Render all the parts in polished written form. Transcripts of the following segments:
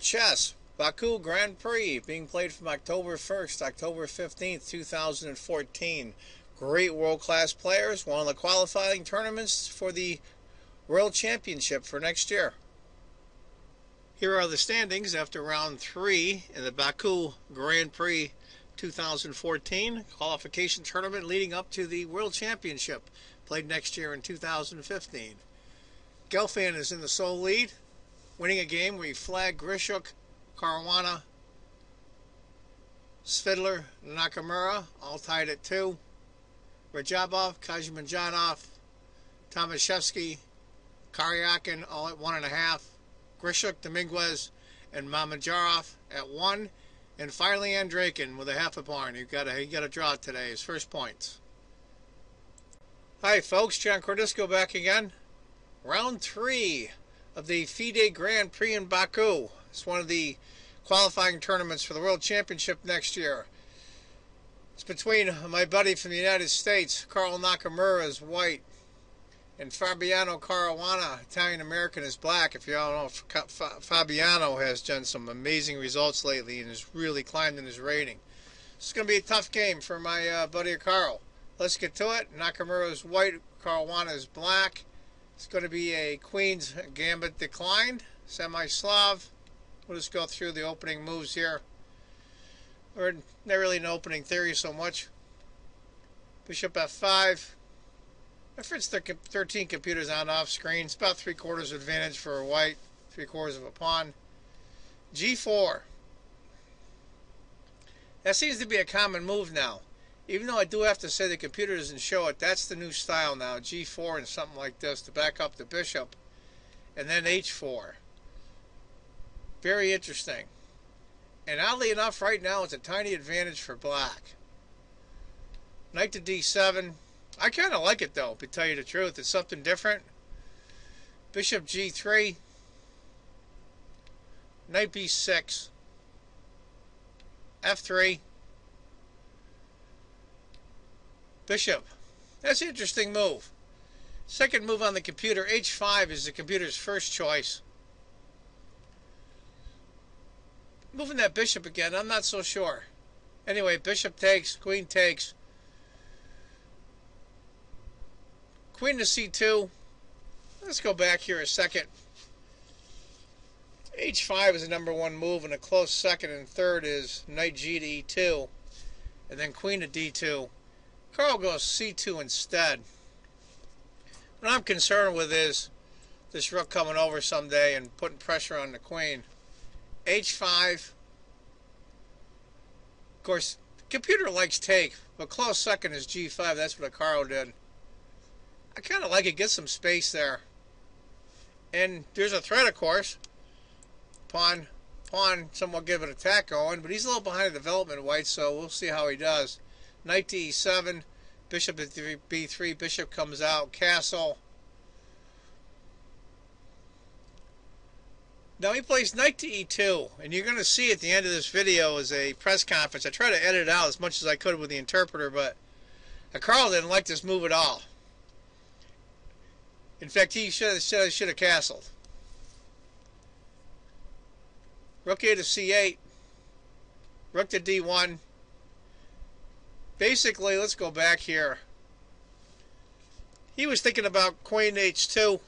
chess, Baku Grand Prix, being played from October 1st, October 15th, 2014. Great world-class players, one of the qualifying tournaments for the World Championship for next year. Here are the standings after round 3 in the Baku Grand Prix 2014 qualification tournament leading up to the World Championship played next year in 2015. Gelfand is in the sole lead, winning a game where he flagged Grishuk, Caruana, Svidler, Nakamura, all tied at 2. Rajabov, Kazimjanov, Tomaszewski, Karyakin, all at 1.5. Grishuk, Dominguez, and Mamedyarov at 1. And finally Andrakin with a half a point. He got a draw today, his first points. Hi folks, John Cordisco back again. Round 3 of the FIDE Grand Prix in Baku. It's one of the qualifying tournaments for the World Championship next year. It's between my buddy from the United States, Carl Nakamura, is white, and Fabiano Caruana, Italian-American, is black. If you all know, Fabiano has done some amazing results lately and has really climbed in his rating. It's going to be a tough game for my buddy Carl. Let's get to it. Nakamura is white, Caruana is black. It's going to be a Queen's Gambit declined, semi-Slav. We'll just go through the opening moves here. Or not really an opening theory so much. Bishop f5. I fits 13 computers on off screen. It's about 3/4 advantage for a white, 3/4 of a pawn. g4. That seems to be a common move now. Even though I do have to say the computer doesn't show it, that's the new style now. g4 and something like this to back up the bishop. And then h4. Very interesting. And oddly enough, right now it's a tiny advantage for black. Knight to d7. I kind of like it though, to tell you the truth. It's something different. Bishop g3. Knight b6. f3. Bishop. That's an interesting move. Second move on the computer, h5, is the computer's first choice. Moving that bishop again, I'm not so sure. Anyway, bishop takes, queen takes. Queen to c2. Let's go back here a second. h5 is the #1 move, and a close second and third is knight g to e2. And then queen to d2. Carl goes c2 instead. What I'm concerned with is this rook coming over someday and putting pressure on the queen. h5. Of course, computer likes take, but close second is g5. That's what Hikaru did. I kind of like it. Get some space there. And there's a threat, of course. Pawn, somewhat give an attack going, but he's a little behind the development, white, so we'll see how he does. Knight to e7, bishop at b3, bishop comes out, castle. Now he plays knight to e2, and you're going to see at the end of this video is a press conference. I tried to edit it out as much as I could with the interpreter, but Carl didn't like this move at all. In fact, he should have castled. Rook a to c8, rook to d1. Basically, let's go back here. He was thinking about queen h2.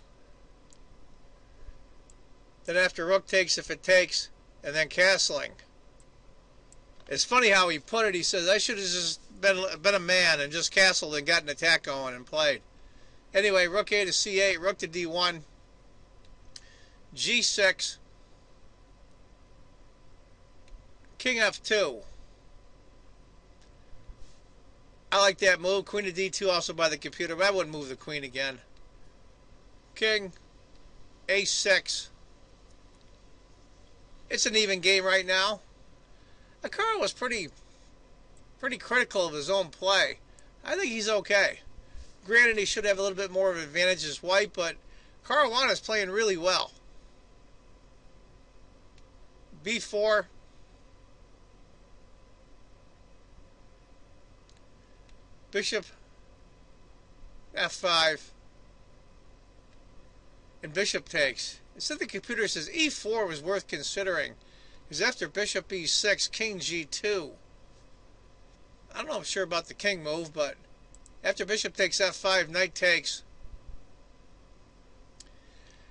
Then after rook takes, if it takes, and then castling. It's funny how he put it. He says, I should have just been a man and just castled and got an attack going and played. Anyway, rook a to c8, rook to d1, g6, king f2. I like that move. Queen to d2 also by the computer, but I wouldn't move the queen again. King, a6. It's an even game right now. Hikaru was pretty critical of his own play. I think he's okay. Granted, he should have a little bit more of an advantage as white, but Caruana is playing really well. b4. Bishop f5. And bishop takes. Instead, the computer says e4 was worth considering. is after bishop e6, king g2. I don't know if I'm sure about the king move, but after bishop takes f5, knight takes.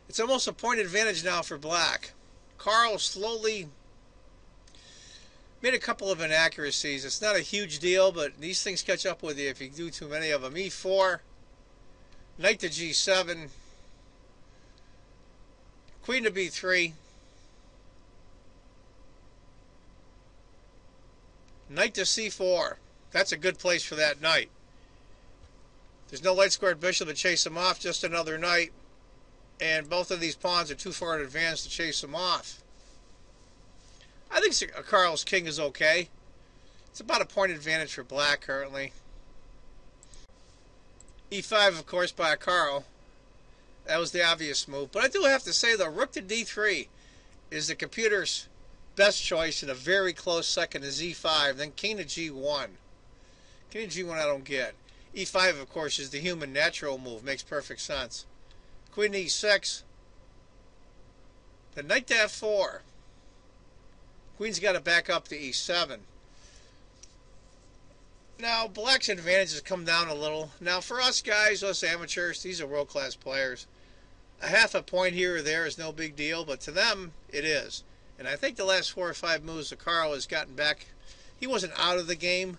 It's almost a point advantage now for black. Carl slowly made a couple of inaccuracies. It's not a huge deal, but these things catch up with you if you do too many of them. e4, knight to g7, queen to b3, knight to c4. That's a good place for that knight. There's no light squared bishop to chase him off, just another knight. And both of these pawns are too far in advance to chase him off. I think Carl's king is okay. It's about a point advantage for black currently. e5, of course, by Carl. That was the obvious move. But I do have to say, though, rook to d3 is the computer's best choice, and a very close second is e5, then king to g1. King to g1 I don't get. e5, of course, is the human natural move. Makes perfect sense. Queen to e6. Then knight to f4. Queen's got to back up to e7. Now, black's advantages come down a little. Now, for us guys, us amateurs, these are world-class players. A half a point here or there is no big deal, but to them, it is. And I think the last 4 or 5 moves that Carl has gotten back, he wasn't out of the game,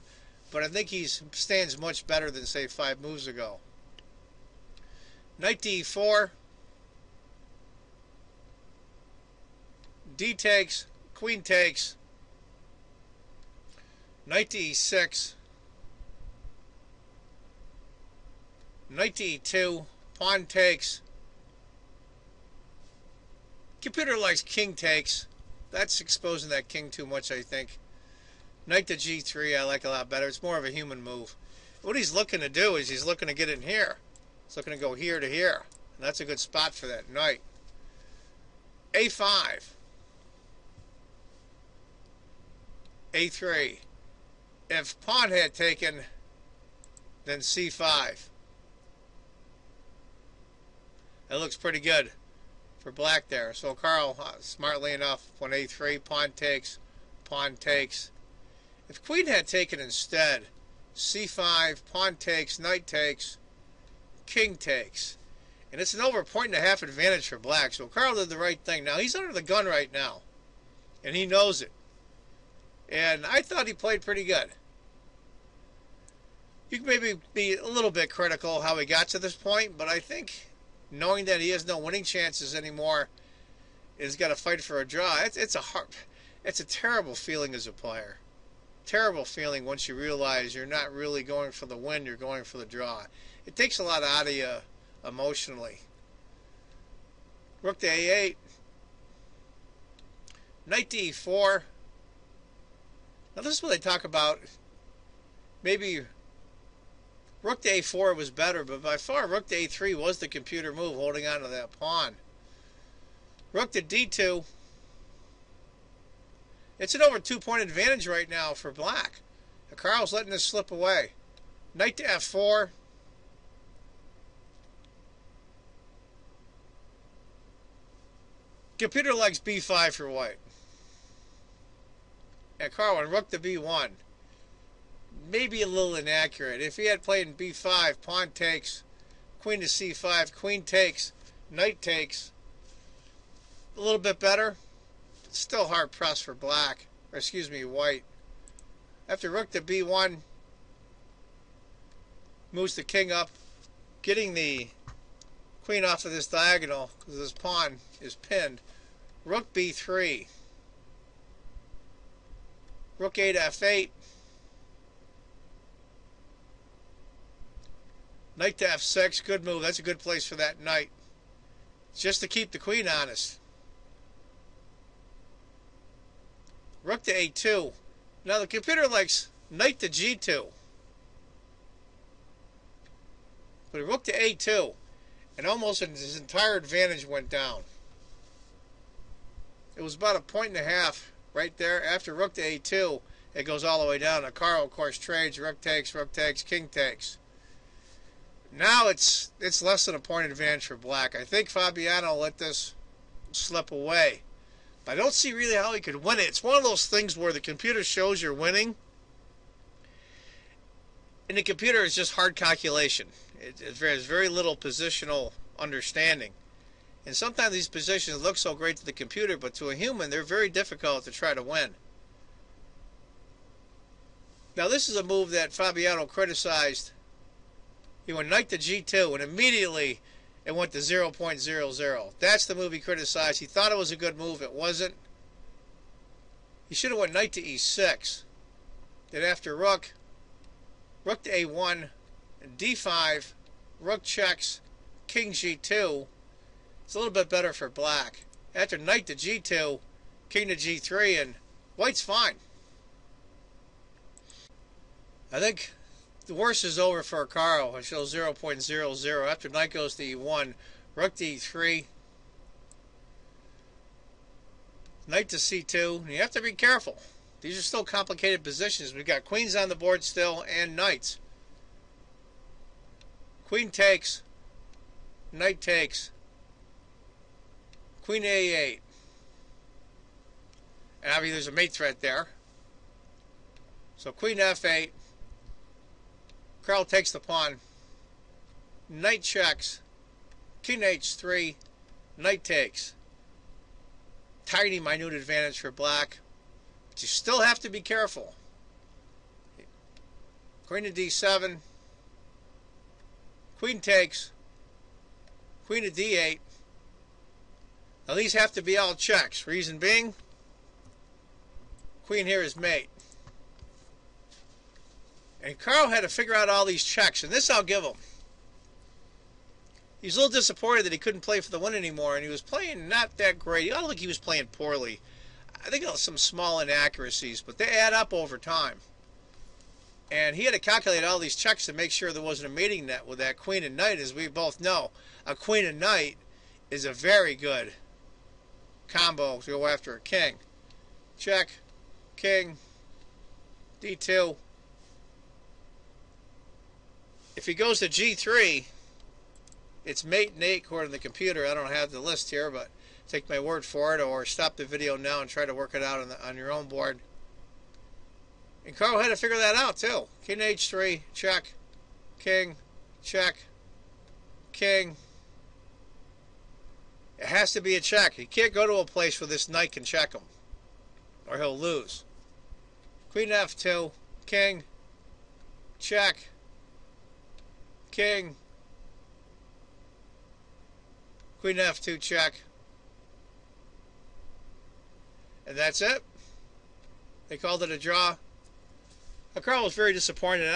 but I think he stands much better than, say, 5 moves ago. Knight to e4. D takes. Queen takes. Knight to e6. Knight to e2. Pawn takes. Computer likes king takes. That's exposing that king too much, I think. Knight to g3 I like a lot better. It's more of a human move. What he's looking to do is he's looking to get in here. He's looking to go here to here. And that's a good spot for that knight. a5. a3. If pawn had taken, then c5. That looks pretty good for black there. So Carl, smartly enough, went a3, pawn takes, pawn takes. If queen had taken instead, c5, pawn takes, knight takes, king takes. And it's an over 1.5 advantage for black. So Carl did the right thing. Now, he's under the gun right now, and he knows it. And I thought he played pretty good. You can maybe be a little bit critical how he got to this point, but I think knowing that he has no winning chances anymore, he's got to fight for a draw. It's a terrible feeling as a player. Terrible feeling once you realize you're not really going for the win, you're going for the draw. It takes a lot out of you emotionally. Rook to a8. Knight to e4. Now this is what they talk about. Maybe rook to a4 was better, but by far rook to a3 was the computer move, holding on to that pawn. Rook to d2. It's an over 2-point advantage right now for black. Carl's letting this slip away. Knight to f4. Computer likes b5 for white. And Carl went rook to b1. Maybe a little inaccurate. If he had played in b5, pawn takes, queen to c5, queen takes, knight takes. A little bit better. It's still hard pressed for black. Or excuse me, white. After rook to b1, moves the king up, getting the queen off of this diagonal because this pawn is pinned. Rook b3. Rook a to f8. Knight to f6. Good move. That's a good place for that knight. Just to keep the queen honest. Rook to a2. Now the computer likes knight to g2. But rook to a2. And almost his entire advantage went down. It was about 1.5 points right there. After rook to a2, it goes all the way down. Now Carl, of course, trades. Rook takes, king takes. Now it's less than 1 point advantage for black. I think Fabiano let this slip away I don't see really how he could win it. It's one of those things where the computer shows you're winning, and the computer is just hard calculation. There's very little positional understanding. And sometimes these positions look so great to the computer, but to a human, they're very difficult to try to win. Now, this is a move that Fabiano criticized. He went knight to g2, and immediately it went to 0.00. That's the move he criticized. He thought it was a good move. It wasn't. He should have went knight to e6. Then after rook to a1, and d5, rook checks, king g2. It's a little bit better for black. After knight to g2, king to g3, and white's fine. I think the worst is over for Hikaru. It shows 0.00. After knight goes to e1, rook to e3, knight to c2. And you have to be careful. These are still complicated positions. We've got queens on the board still and knights. Queen takes, knight takes, queen a8. And obviously there's a mate threat there. So queen f8. Carl takes the pawn. Knight checks. King h3. Knight takes. Tiny, minute advantage for black. But you still have to be careful. Queen to d7. Queen takes. Queen to d8. Now these have to be all checks. Reason being, queen here is mate. And Carl had to figure out all these checks, and this I'll give him. He was a little disappointed that he couldn't play for the win anymore, and he was playing not that great. I don't think he was playing poorly. I think there was some small inaccuracies, but they add up over time. And he had to calculate all these checks to make sure there wasn't a mating net with that queen and knight. As we both know, a queen and knight is a very good combo to go after a king. Check, king, d2. If he goes to g3, it's mate and 8 according to the computer. I don't have the list here, but take my word for it, or stop the video now and try to work it out on your own board. And Carl had to figure that out too. King h3, check, king, check, king. It has to be a check. He can't go to a place where this knight can check him, or he'll lose. Queen f2, king, check, king, queen f2 check, and that's it. They called it a draw. Carl was very disappointed.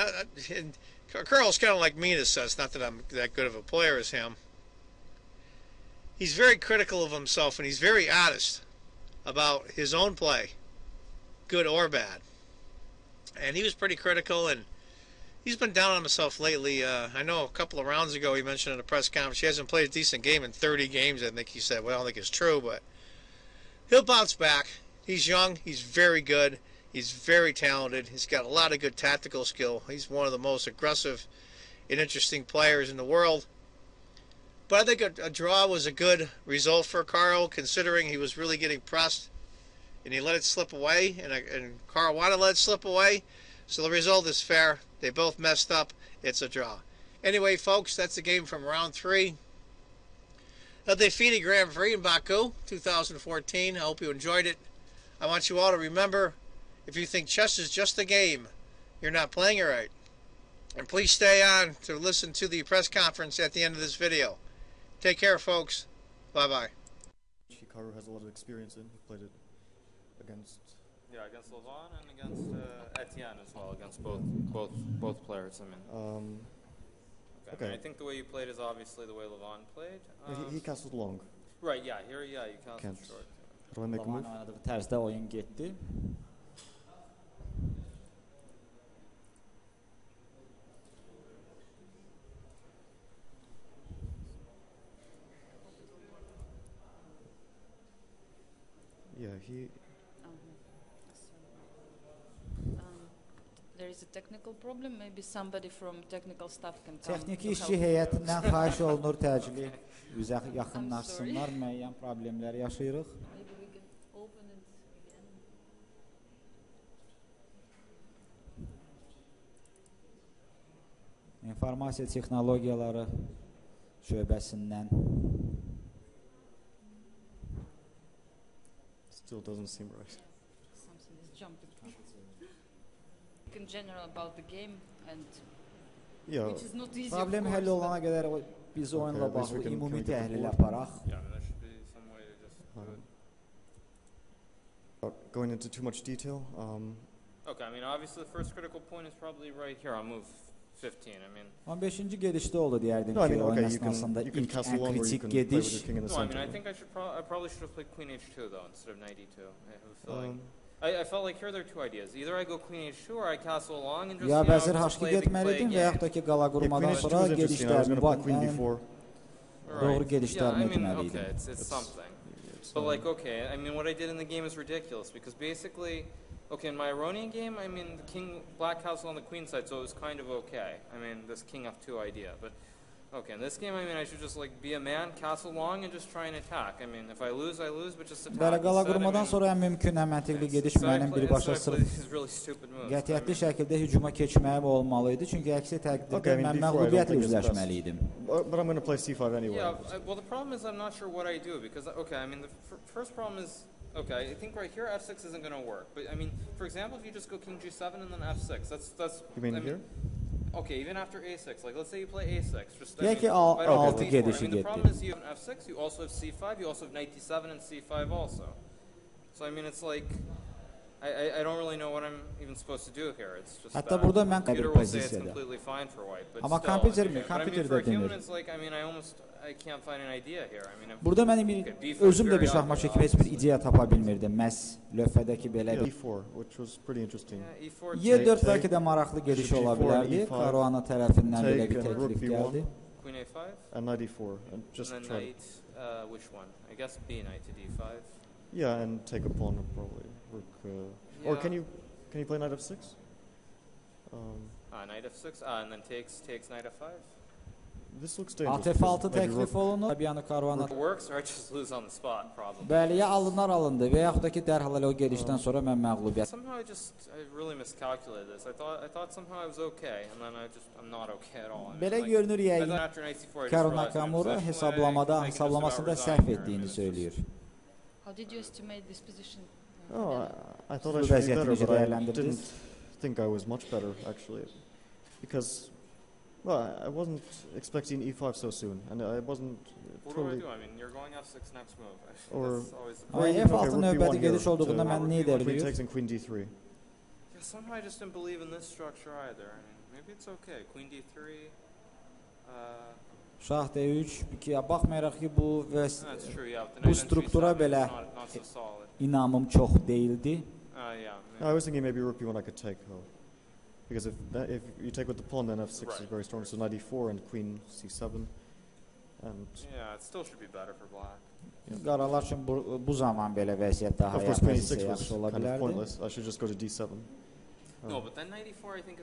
And Carl's kind of like me in a sense, not that I'm that good of a player as him. He's very critical of himself, and he's very honest about his own play, good or bad. And he was pretty critical, and he's been down on himself lately. I know a couple of rounds ago he mentioned in a press conference he hasn't played a decent game in 30 games, I think he said. Well, I don't think it's true, but he'll bounce back. He's young. He's very good. He's very talented. He's got a lot of good tactical skill. He's one of the most aggressive and interesting players in the world. But I think a draw was a good result for Carl, considering he was really getting pressed, and he let it slip away, and Caruana let it slip away. So the result is fair. They both messed up. It's a draw. Anyway, folks, that's the game from round 3 of the FIDE Grand Prix in Baku 2014. I hope you enjoyed it. I want you all to remember, if you think chess is just a game, you're not playing it right. And please stay on to listen to the press conference at the end of this video. Take care, folks. Bye-bye. Hikaru has a lot of experience in. He played it against... Yeah, against Levan and against Etienne as well, against both players. I mean, okay. I mean, I think the way you played is obviously the way Levan played. He castled long. Right, yeah, here, yeah, you castled short. Do I make a move? Tersde oyun gitti. Yeah, he... There is a technical problem. Maybe somebody from technical staff can come. Texnik işçi heyetinden xahiş olunur təcili üzə yaxınlaşsınlar, müəyyən problemlər yaşayırıq. Maybe we can open Farmasiya texnologiyaları şöbəsindən. Still doesn't seem right. Something is jumping. In general about the game and Yeah. which is not easy. Problem həll olana qədər biz oyunla at least bağlı we can ümumi get the təhlil board. aparaq. Yeah, I mean, there should be some way to just do it. Without going into too much detail, Okay, I mean, obviously the first critical point is probably right here on move 15. I mean, 15-ci gedişdə oldu deyərdim no, I ki, mean, oyun okay, əsnasında you can ilk castle ən one where you kritik can play with your gediş. king in the no, I mean, center. I think I probably should have played queen h2 though instead of knight e2. I have a feeling. I felt like here there are two ideas. Either I go queen h2 or I castle along and just Ya vəzir just H2 play getməliydin və yaxud da ki, qala Yeah, qurmadan queen h2 sonra is interesting. I was going to play queen gedişlərini b4. doğru gedişlərini I mean, etməliydin. okay, it's something. But like, okay, I mean, what I did in the game is ridiculous because basically, okay, in my Iranian game, I mean, the king, black castle on the queen side, so it was kind of okay. I mean, this king f2 idea, but okay, in this game, I mean, I should just like be a man, castle long, and just try and attack. I mean, if I lose, but just attack. Bəli, qala instead. qurmadan sonra ən mümkün, ən məntiqli gediş mənim birbaşa sırf qətiyyətli şəkildə hücuma keçməyim olmalıydı. Çünki əksi təqdirdə Okay, I mean, mən before I don't məğlubiyyətlə think it's best. üzləşməliydim. But I'm going to play c5 anyway. Yeah, well, the problem is I'm not sure what I do because, okay, I mean, the first problem is, okay, I think right here f6 isn't going to work. But I mean, for example, if you just go king g7 and then f6, that's. You mean I here? Okay, even after a6, like let's say you play a6, just. Deyək ki, I don't altı have b4. gedişi I mean, the getdi. problem is you have f6, you also have c5, you also have knight d7 and c5 also. So I mean, it's like. I don't really know what I'm even supposed to do here. It's just Hətta burada mən computer bir will say it's pozisiyada. completely fine for white, but Amma still, kompüter I mean, but I mean, kompüterdə for a human, demir. it's like I mean, I can't find an idea here. I mean, Burada mənim özüm də bir şahmat çəkib heç bir ideya tapa bilmirdim. Məhz lövhədəki belə Yeah, bir e4, which was pretty interesting. yeah, e4 Y4 Take- bəlkə də maraqlı gediş G4 ola bilərdi. E5, Caruana tərəfindən belə bir take and rook təklif B1. gəldi. queen a5, And knight e4, and just and then try. knight. Which one? I guess b knight to d5. Yeah, and take a pawn probably. Rook. Or Yeah. can you play knight f6? Knight f6, and then takes knight f5. This looks dangerous. At because F6 maybe təklif rook- olunur. Bir yana Caruana It works, or I just lose on the spot, probably. bəli ya alındı və yaxud da ki dərhal elə o gedişdən sonra mən məğlubiyyət. Somehow I really miscalculated this. I thought somehow I was okay, and then I'm not okay at all. I mean, Belə like, görünür and then yəqin after knight c4, I just Prix-Nakamura realized, hesaplamasında səhv etdiyini söylüyor. How did you estimate this position? Oh, I thought I Bu should be vəziyyəti better, necə but I dəyərləndirdiniz? didn't think I was much better actually, because well, I wasn't expecting e5 so soon, and I wasn't What do I totally. do? I mean, you're going f6 next move. Or- That's always the Ama problem. F6 rook növbəti B1 here gediş olduğunda to- mən nə edə Queen biliyor? takes and queen d3. Yeah, somehow I just didn't believe in this structure either. I mean, maybe it's okay. Queen d3. Şah D3 ki, baxmayaraq ki bu və That's true. Yeah, but the bu knight on struktura c7 is belə not so solid. inamım çox değildi. Yeah. No, I was thinking maybe rook b1 I could take though, because if you take with the pawn, then f6 is Right. very strong. So knight e4 and queen c7, and Yeah, it still should be better for black. Qaralar üçün bu zaman belə vəziyyət daha of course queen yaxşı e6 was yaxşı ola kind of bilərdi. pointless. I should just go to d7. No, but then knight e4 I think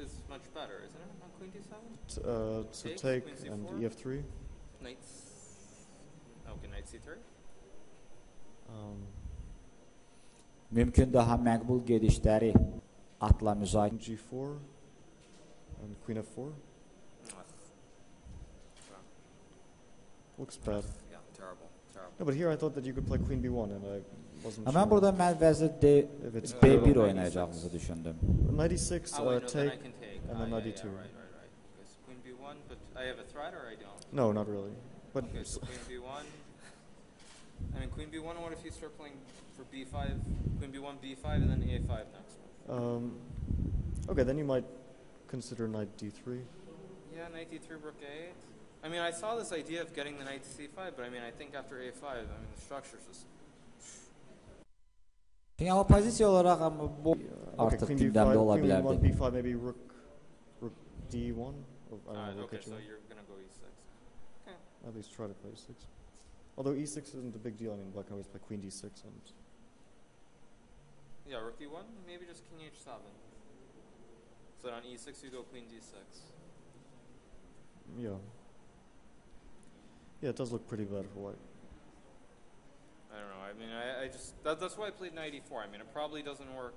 is much better, isn't it? On queen d7. So Take, take queen and c4. ef3. Knight. Okay, knight c3. Mümkün daha məqbul gedişləri atla müzakirə. G4 and queen f4. Looks bad. Yeah, terrible. No, but here I thought that you could play queen b1, and I wasn't Mən sure burada mən vəzir if it's B1 oynayacağımızı düşündüm. knight e6, Oh, wait, no, then I take, can take. and then knight yeah, e2. right. Okay, so queen b1, but I have a threat or I don't? No, not really. But Okay, so queen b1. I mean, queen b1, what if you start playing for b5, queen b1, b5, and then a5 next move? okay, then you might consider knight d3. Yeah, knight d3, rook a8. I mean, I saw this idea of getting the knight to c5, but I mean, I think after a5, I mean, the structure's just... Yəni pozisiya olaraq amma bu Okay, artıq queen gündəmdə b5, ola queen b1, bilərdi. b5, maybe rook d1. Or, I don't know, rook okay, h1. so you're gonna go e6. Okay. At least try to play e6. Although e6 isn't a big deal. I mean, black can always play queen d6 and Yeah, rook e1, maybe just king h7. So on e6 you go queen d6. yeah. Yeah, it does look pretty bad for white. I don't know. I mean, I just that's why I played knight e4. I mean, it probably doesn't work.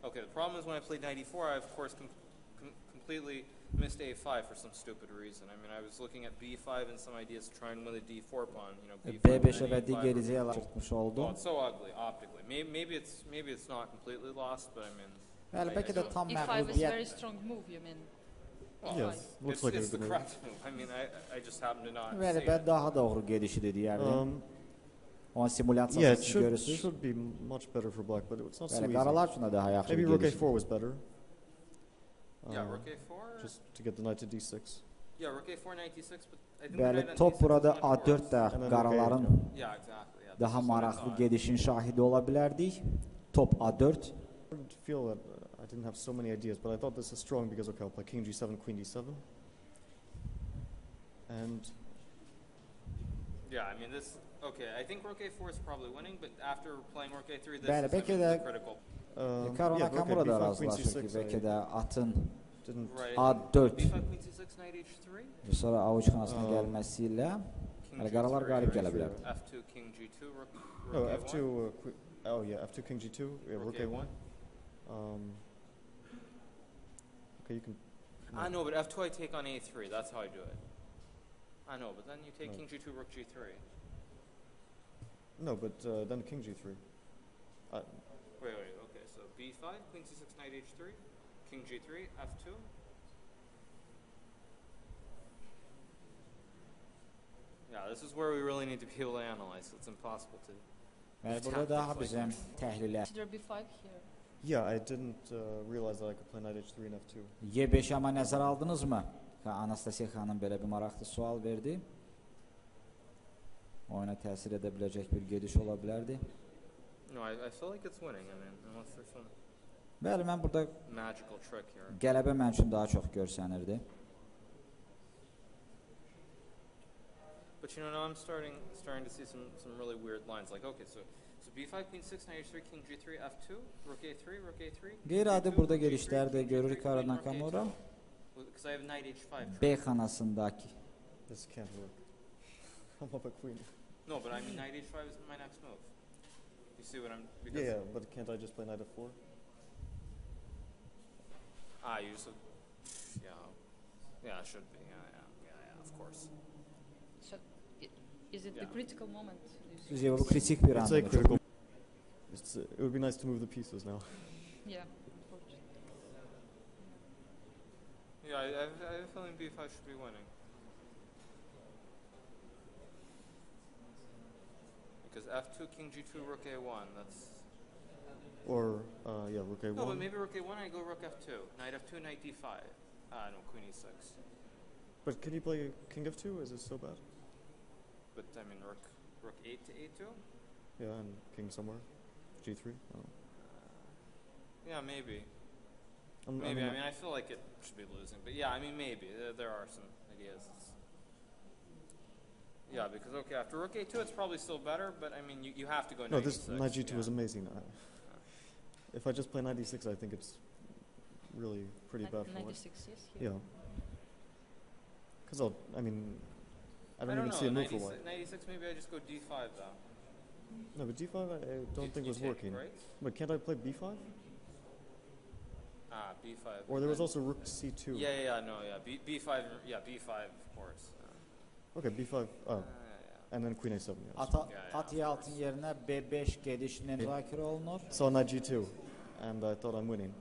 Okay, the problem is when I played knight e4, I of course completely missed a5 for some stupid reason. I mean, I was looking at b5 and some ideas to try and win the d4 pawn. You know, b5 B5'e və digər izəyə çıxmış oldu. Oh, it's so ugly optically. Maybe it's not completely lost, but I mean. Bəli, bəlkə də tam e5 is a very strong move, you mean? Well, yes, looks like it's the correct move. I mean, I just happen to not. Bəli, bə daha doğru gedişidir deyərdim. Onun simulyasiyasını siz görürsünüz. Yeah, it should be much better for black, but it's not so easy. Qaralar üçün də daha yaxşı Maybe bir rook gediş. a4 was better. Yeah, rook a4. Just to get the knight to d6. Yeah, rook a4, knight d6, but I think Bəli, top burada a4 də qaraların daha maraqlı gedişin şahidi ola bilərdik. Top a4. I feel that I didn't have so many ideas, but I thought this is strong because, okay, I'll play king g7, queen d7. And... Yeah, I mean, this... Okay, I think rook a4 is probably winning, but after playing rook a3, this Bəli, is critical. Hikaru da razılaşır ki, bəlkə də atın a4 b5, queen c6, knight h3. və sonra avuç xanasına gəlməsi ilə qaralar qalib gələ bilər. f2, king g2, rook No, a1. f2, oh yeah, f2, king g2, rook a1. Okay, you can... I know, but f2 I take on a3, that's how I do it. I know, but then you take king g2, rook g3. No, but then king g3. Wait, okay, so b5, queen c6, knight h3, king g3, f2. Yeah, this is where we really need to be able to analyze. It's impossible to... Burada daha bizim təhlillər. Consider b5 here. Yeah, I didn't realize that I could play knight h3 and f2. Y5 amma nəzər aldınızmı? Anastasiya xanım belə bir maraqlı sual verdi. Oyuna təsir edə biləcək bir gediş ola bilərdi. No, I feel like it's winning. I mean, unless there's some Bəli, mən burada magical trick here. qələbə mənim üçün daha çox görsənirdi. But you know, now I'm starting to see some really weird lines. Like, okay, so b5, queen 6, knight h3, king g3, f2, rook a3, rook a3. Qeyri-adi burada gedişlər də görür Prix-Nakamura. Because I have knight h5. B xanasındakı. This can't work. I'm up a queen. No, but I mean knight h5 is my next move. You see what I'm... Yeah, but can't I just play knight f4? You just... Yeah, it should be. Yeah, of course. So, is it the critical moment? Sizcə bu kritik bir It's andır. a critical... it would be nice to move the pieces now. Yeah. Yeah, I have a feeling b5 should be winning. Because f2, king g2, rook a1, that's... Or, yeah, rook a1. No, but maybe rook a1, I go rook f2. Knight f2, knight d5. No, queen e6. But can you play king f2? Is it so bad? But, I mean, rook 8 to a2? Yeah, and king somewhere. g3? Oh. Yeah, maybe. I mean, I feel like it should be losing. But yeah, I mean, maybe. There are some ideas. Yeah, because, okay, after rook a2, it's probably still better, but, I mean, you have to go knight No, this e6. knight g2 is amazing. If I just play knight e6, I think it's really pretty bad for Knight it. e6, yes. Here. Yeah. Because I don't even know, see a move for white. Knight e6, maybe I just go d5, though. No, but d5 I don't think was take, working. Right? But can't I play b5? B5. Or there was also rook c2. Yeah, b5, b5, of course. Okay, b5, and then queen a7, yes. At y6 yerinə B5 gedişinin müzakirə olunur. So knight g2, and I thought I'm winning.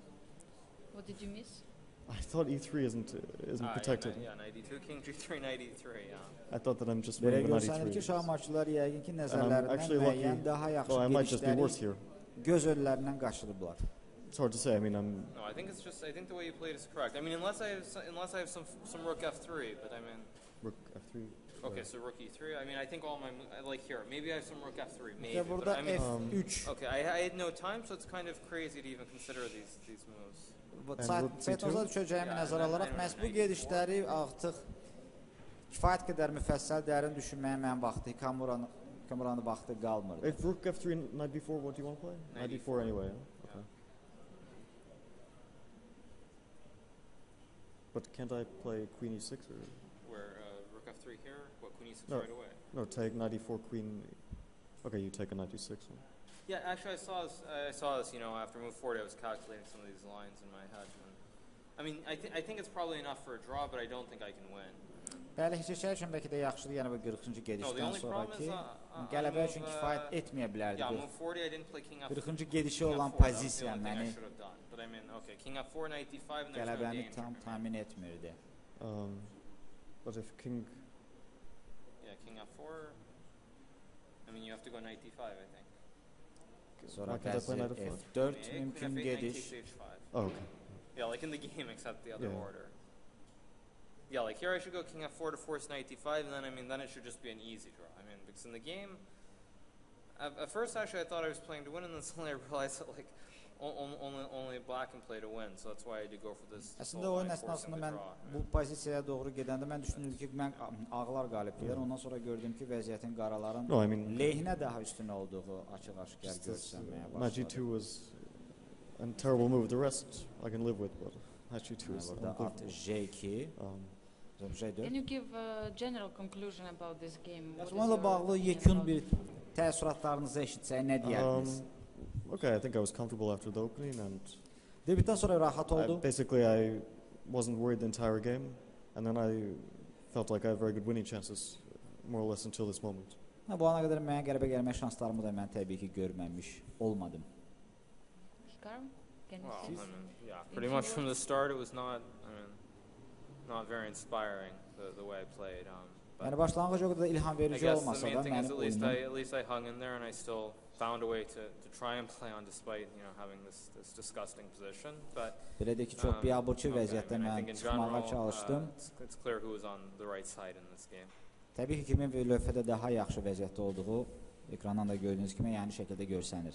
What did you miss? I thought e3 isn't protected. Yeah, knight e2, king g3, knight e3, yeah. I thought that I'm just Belə winning with knight görsənir ki, e3. şahmatçılar yəqin ki, And I'm nəzərlərindən actually müəyyən lucky. daha yaxşı Well, I might just be worse here. göz önlərindən qaçırıblar. It's hard to say. I mean, No, I think the way you played is correct. I mean, unless I have some rook f3, but I mean. Rook f3. Okay, so rook e3. I mean, I think like here. Maybe I have some rook f3. Maybe. İşte burada I mean, F3. Okay, I had no time, so it's kind of crazy to even consider these moves. Saytımıza düşəcəyimi nəzərə alaraq məhz bu gedişləri artıq kifayət qədər müfəssəl dərin düşünməyə mənim vaxtı, Hikaru'nun vaxtı qalmırdı. If rook f3 and knight b4, what do you want to play? Knight b4 anyway. Yeah? Okay. But can't I play queen e6 or? Where rook f3 here? What, queen e6 No. right away? No, take knight e4, queen. Okay, you take a knight e6. Yeah, actually, I saw this. You know, after move forward, I was calculating some of these lines in my head. And I mean, I think it's probably enough for a draw, but I don't think I can win. Bəli, heç şey üçün bəlkə də yaxşıdır, yəni bu 40-cı gedişdən sonraki qələbə üçün kifayət etməyə bilərdi. Yeah, move 40, I didn't play king f4. 40-cı gedişi olan pozisiya məni But I mean, okay, king f4, knight d5, and there's no qələbəni danger. tam təmin etmirdi. But if king... Yeah, king f4. I mean, you have to go knight d5, I think. Sonra vəzir f4 mümkün gediş. Oh, okay. Yeah, like in the game, except the other Yeah. order. Yeah, like here I should go king f4 to force knight d5, and then I mean, then it should just be an easy draw. I mean, because in the game, at first actually I thought I was playing to win, and then suddenly I realized that like only black can play to win, so that's why I did go for this. Əslində oyun əsnasında mən bu pozisiyaya doğru gedəndə mən düşündüm ki, mən ağlar qalibdilər. Ondan sonra gördüm ki, vəziyyətin qaraların lehinə daha üstün olduğu açıq-aşkar görsənməyə başladı. My g2 was a terrible move. The rest I can live with, but g2 is at j2. Can you give a general conclusion about this game? Bununla bağlı yekun bir təəssüratlarınızı eşitsək nə deyərdiniz? Okay, I think I was comfortable after the opening, and debütdən sonra rahat oldu. Basically, I wasn't worried the entire game, and then I felt like I had very good winning chances, more or less until this moment. Bu ana qədər mənə qələbə gəlmə şanslarımı da mən təbii ki görməmiş olmadım. Hikaru, can you Well, say? I mean, yeah, pretty much from the start it was not, I mean, not very inspiring the way I played. Yəni başlanğıc o qədər ilham I verici guess the olmasa main da thing is mənim at least I hung in there and I still found a way to try and play on despite having this disgusting position. But belə də ki çox biabırçı vəziyyətdə I mən think in çıxmağa general çalışdım. it's clear who was on the right side in this game. Təbii ki kimin lövhədə daha yaxşı vəziyyətdə olduğu ekrandan da gördüyünüz kimi yəni şəkildə görsənir.